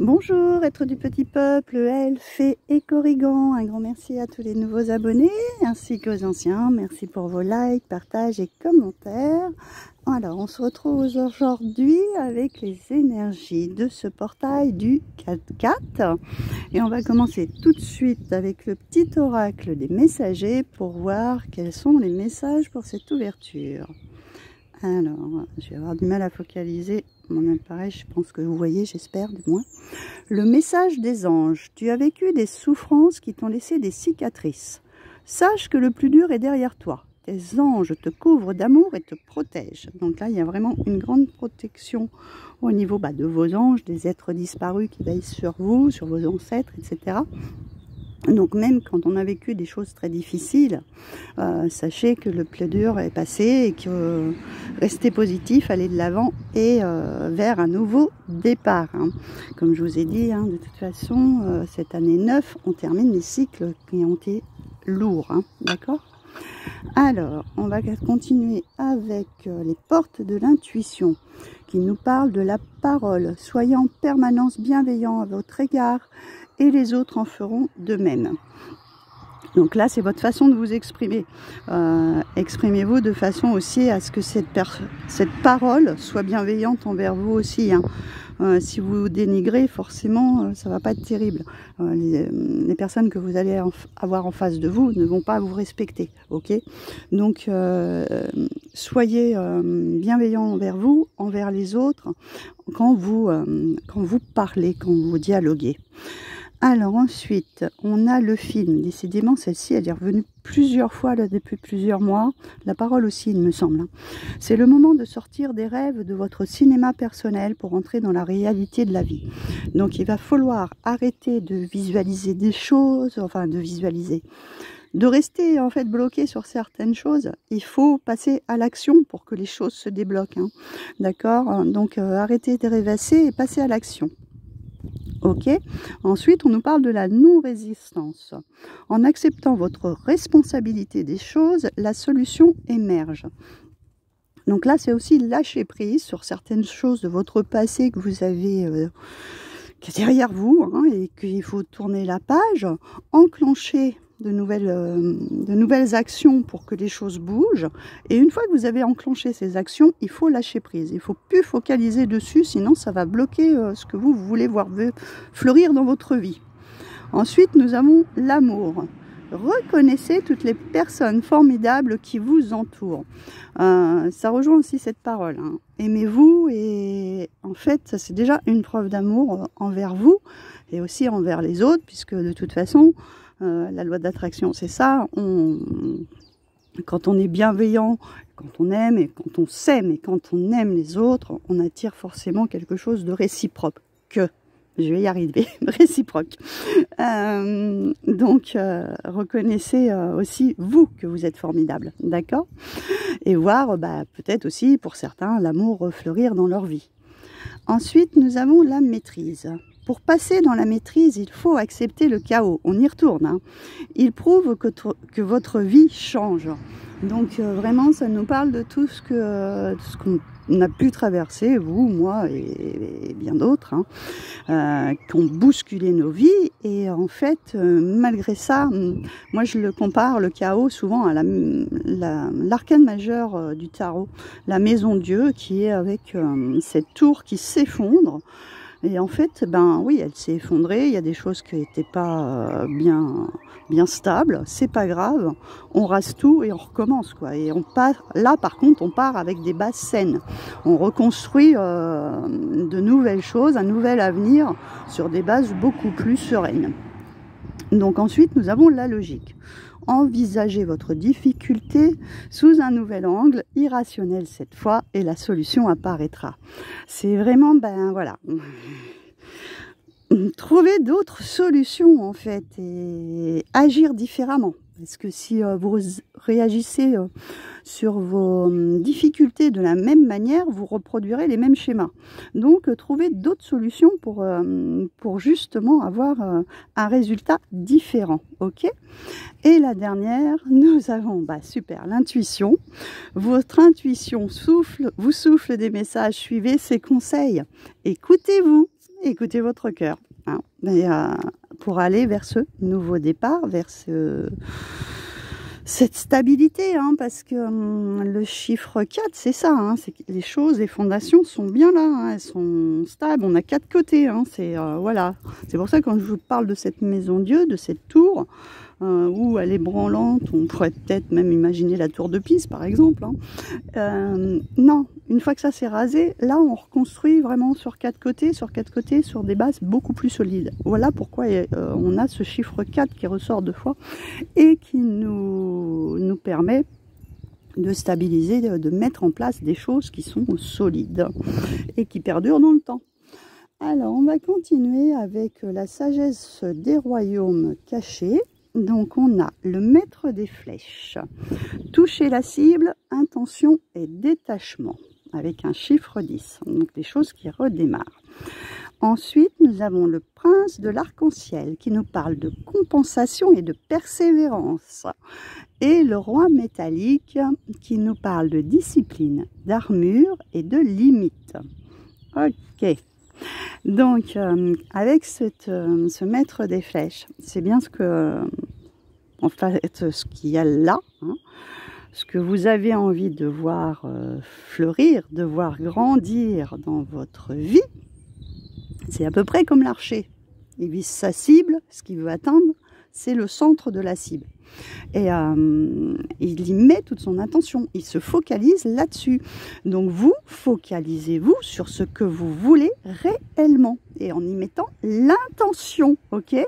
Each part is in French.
Bonjour, être du petit peuple, elfes, fées et corrigans. Un grand merci à tous les nouveaux abonnés ainsi qu'aux anciens. Merci pour vos likes, partages et commentaires. Alors, on se retrouve aujourd'hui avec les énergies de ce portail du 4-4. Et on va commencer tout de suite avec le petit oracle des messagers pour voir quels sont les messages pour cette ouverture. Alors, je vais avoir du mal à focaliser mon appareil, je pense que vous voyez, j'espère du moins. Le message des anges. Tu as vécu des souffrances qui t'ont laissé des cicatrices. Sache que le plus dur est derrière toi. Tes anges te couvrent d'amour et te protègent. Donc là, il y a vraiment une grande protection au niveau de vos anges, des êtres disparus qui veillent sur vous, sur vos ancêtres, etc. Donc même quand on a vécu des choses très difficiles, sachez que le plus dur est passé et que restez positif, allez de l'avant et vers un nouveau départ. Comme je vous ai dit, de toute façon, cette année 9, on termine les cycles qui ont été lourds, d'accord ? Alors, on va continuer avec les portes de l'intuition qui nous parlent de la parole. Soyez en permanence bienveillant à votre égard et les autres en feront de même. Donc là, c'est votre façon de vous exprimer. Exprimez-vous de façon aussi à ce que cette parole soit bienveillante envers vous aussi. Si vous dénigrez, forcément, ça va pas être terrible. Les personnes que vous allez avoir en face de vous ne vont pas vous respecter. Ok ? Donc, soyez bienveillant envers vous, envers les autres, quand vous parlez, quand vous dialoguez. Alors ensuite, on a le film. Décidément, celle-ci, elle est revenue plusieurs fois là, depuis plusieurs mois. La parole aussi, il me semble. C'est le moment de sortir des rêves de votre cinéma personnel pour entrer dans la réalité de la vie. Donc, il va falloir arrêter de visualiser des choses, de rester en fait bloqué sur certaines choses. Il faut passer à l'action pour que les choses se débloquent. D'accord ? Donc, arrêtez de rêvasser et passez à l'action. Ok. Ensuite, on nous parle de la non-résistance. En acceptant votre responsabilité des choses, la solution émerge. Donc là, c'est aussi lâcher prise sur certaines choses de votre passé que vous avez qui est derrière vous et qu'il faut tourner la page, enclencher de nouvelles actions pour que les choses bougent. Et une fois que vous avez enclenché ces actions, il faut lâcher prise. Il ne faut plus focaliser dessus, sinon ça va bloquer ce que vous voulez voir fleurir dans votre vie. Ensuite, nous avons l'amour. Reconnaissez toutes les personnes formidables qui vous entourent. Ça rejoint aussi cette parole. Aimez-vous et en fait, ça c'est déjà une preuve d'amour envers vous et aussi envers les autres, puisque de toute façon, la loi d'attraction, c'est ça. Quand on est bienveillant, quand on aime et quand on s'aime et quand on aime les autres, on attire forcément quelque chose de réciproque. Je vais y arriver, réciproque. Donc, reconnaissez aussi, vous, que vous êtes formidable, d'accord ? Et voir, peut-être aussi, pour certains, l'amour fleurir dans leur vie. Ensuite, nous avons la maîtrise. Pour passer dans la maîtrise, il faut accepter le chaos. On y retourne. Il prouve que votre vie change. Donc vraiment, ça nous parle de tout ce qu'on a pu traverser, vous, moi et bien d'autres, qui ont bousculé nos vies. Et en fait, malgré ça, moi je le compare, le chaos, souvent à l'arcane majeure du tarot, la maison Dieu, qui est avec cette tour qui s'effondre. Et en fait, oui, elle s'est effondrée, il y a des choses qui n'étaient pas bien stables, c'est pas grave, on rase tout et on recommence, quoi. Et on part, là par contre, on part avec des bases saines. On reconstruit de nouvelles choses, un nouvel avenir sur des bases beaucoup plus sereines. Donc ensuite, nous avons la logique. Envisagez votre difficulté sous un nouvel angle, irrationnel cette fois, et la solution apparaîtra. C'est vraiment, voilà, trouver d'autres solutions en fait et agir différemment. Parce que si vous réagissez sur vos difficultés de la même manière, vous reproduirez les mêmes schémas. Donc, trouver d'autres solutions pour justement avoir un résultat différent. Ok ? Et la dernière, nous avons, super, l'intuition. Votre intuition vous souffle des messages, suivez ses conseils. Écoutez-vous. écoutez votre cœur. Hein. Et, pour aller vers ce nouveau départ, vers cette stabilité, hein, parce que le chiffre 4, c'est ça, hein, c'est que les choses, les fondations sont bien là, hein, elles sont stables, on a 4 côtés, hein, voilà. C'est pour ça que quand je vous parle de cette maison Dieu, de cette tour, où elle est branlante, on pourrait peut-être même imaginer la tour de Pise par exemple. Hein. Non, une fois que ça s'est rasé, là on reconstruit vraiment sur 4 côtés, sur des bases beaucoup plus solides. Voilà pourquoi on a ce chiffre 4 qui ressort 2 fois et qui nous permet de stabiliser, de mettre en place des choses qui sont solides et qui perdurent dans le temps. Alors on va continuer avec la sagesse des royaumes cachés. Donc on a le maître des flèches, toucher la cible, intention et détachement, avec un chiffre 10, donc des choses qui redémarrent. Ensuite, nous avons le prince de l'arc-en-ciel qui nous parle de compensation et de persévérance. Et le roi métallique qui nous parle de discipline, d'armure et de limite. Ok. Donc, avec ce maître des flèches, c'est bien ce qu'il y a là, hein, ce que vous avez envie de voir fleurir, de voir grandir dans votre vie. C'est à peu près comme l'archer. Il vise sa cible, ce qu'il veut atteindre, c'est le centre de la cible. Et il y met toute son attention, il se focalise là-dessus. Donc vous, focalisez-vous sur ce que vous voulez réellement, et en y mettant l'intention, ok? Et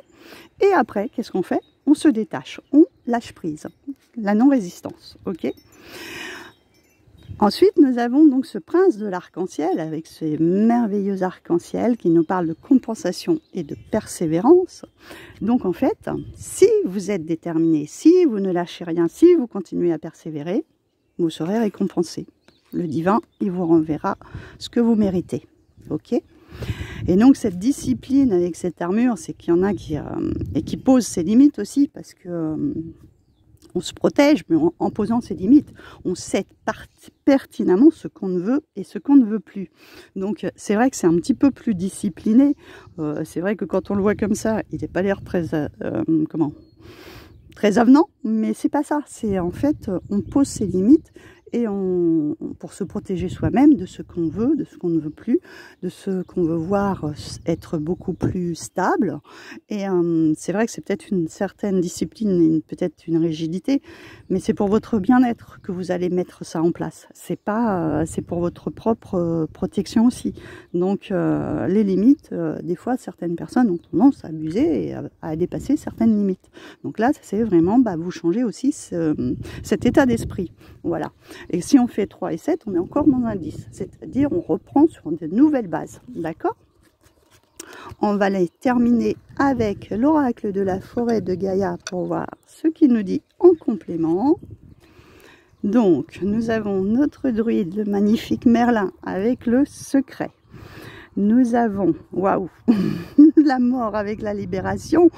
après, qu'est-ce qu'on fait? On se détache, on lâche prise, la non-résistance, ok? Ensuite, nous avons donc ce prince de l'arc-en-ciel avec ces merveilleux arcs-en-ciel qui nous parle de compensation et de persévérance. Donc en fait, si vous êtes déterminé, si vous ne lâchez rien, si vous continuez à persévérer, vous serez récompensé. Le divin, il vous renverra ce que vous méritez. Ok ? Et donc cette discipline avec cette armure, c'est qu'il y en a qui posent ses limites aussi, parce que on se protège, mais en posant ses limites, on sait pertinemment ce qu'on veut et ce qu'on ne veut plus. Donc c'est vrai que c'est un petit peu plus discipliné. C'est vrai que quand on le voit comme ça, il n'est pas l'air très avenant, mais c'est pas ça. C'est en fait, on pose ses limites et pour se protéger soi-même de ce qu'on veut, de ce qu'on ne veut plus, de ce qu'on veut voir être beaucoup plus stable. Et c'est vrai que c'est peut-être une certaine discipline, peut-être une rigidité, mais c'est pour votre bien-être que vous allez mettre ça en place. C'est pas, c'est pour votre propre protection aussi. Donc les limites, des fois certaines personnes ont tendance à abuser et à dépasser certaines limites. Donc là, c'est vraiment, vous changez aussi cet état d'esprit. Voilà. Et si on fait 3 et 7, on est encore dans un 10. C'est-à-dire, on reprend sur de nouvelles bases. D'accord ? On va les terminer avec l'oracle de la forêt de Gaïa pour voir ce qu'il nous dit en complément. Donc, nous avons notre druide, le magnifique Merlin, avec le secret. Nous avons, waouh, la mort avec la libération,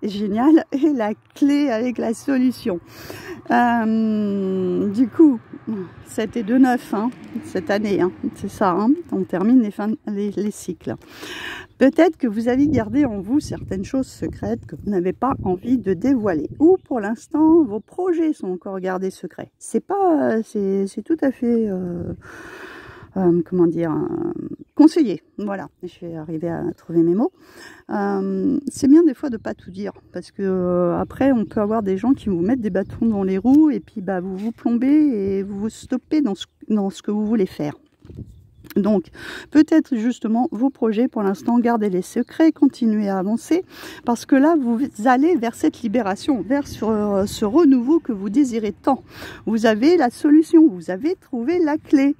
génial, et la clé avec la solution. Du coup, 7 et 2, 9, hein, cette année, hein, c'est ça, hein, on termine les cycles. Peut-être que vous avez gardé en vous certaines choses secrètes que vous n'avez pas envie de dévoiler. Ou pour l'instant, vos projets sont encore gardés secrets. C'est tout à fait... comment dire, conseiller. Voilà, je vais arriver à trouver mes mots. C'est bien des fois de pas tout dire, parce que après on peut avoir des gens qui vous mettent des bâtons dans les roues et puis vous vous plombez et vous vous stoppez dans ce que vous voulez faire. Donc, peut-être justement vos projets, pour l'instant, gardez les secrets, continuez à avancer, parce que là, vous allez vers cette libération, vers ce renouveau que vous désirez tant. Vous avez la solution, vous avez trouvé la clé.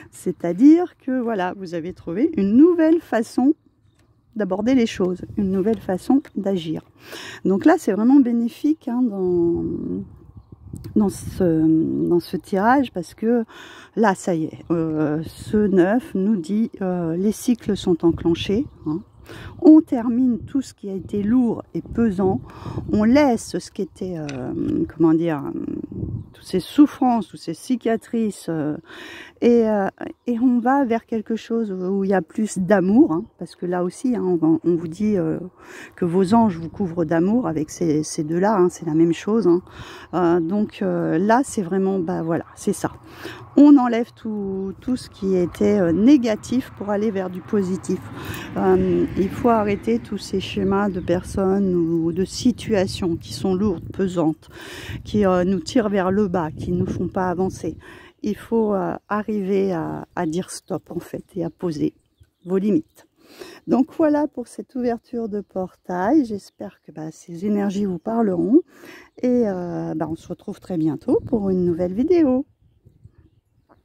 C'est-à-dire que, voilà, vous avez trouvé une nouvelle façon d'aborder les choses, une nouvelle façon d'agir. Donc là, c'est vraiment bénéfique hein, dans ce tirage, parce que là ça y est, ce 9 nous dit les cycles sont enclenchés, hein. On termine tout ce qui a été lourd et pesant, on laisse ce qui était comment dire, toutes ces souffrances, toutes ces cicatrices, et on va vers quelque chose où il y a plus d'amour, hein, parce que là aussi, hein, on vous dit que vos anges vous couvrent d'amour avec ces deux-là, hein, c'est la même chose. Hein. Donc là, c'est vraiment, bah voilà, c'est ça. On enlève tout ce qui était négatif pour aller vers du positif. Il faut arrêter tous ces schémas de personnes ou de situations qui sont lourdes, pesantes, qui nous tirent vers le bas, qui ne nous font pas avancer. Il faut arriver à dire stop en fait et à poser vos limites. Donc voilà pour cette ouverture de portail. J'espère que ces énergies vous parleront. Et on se retrouve très bientôt pour une nouvelle vidéo.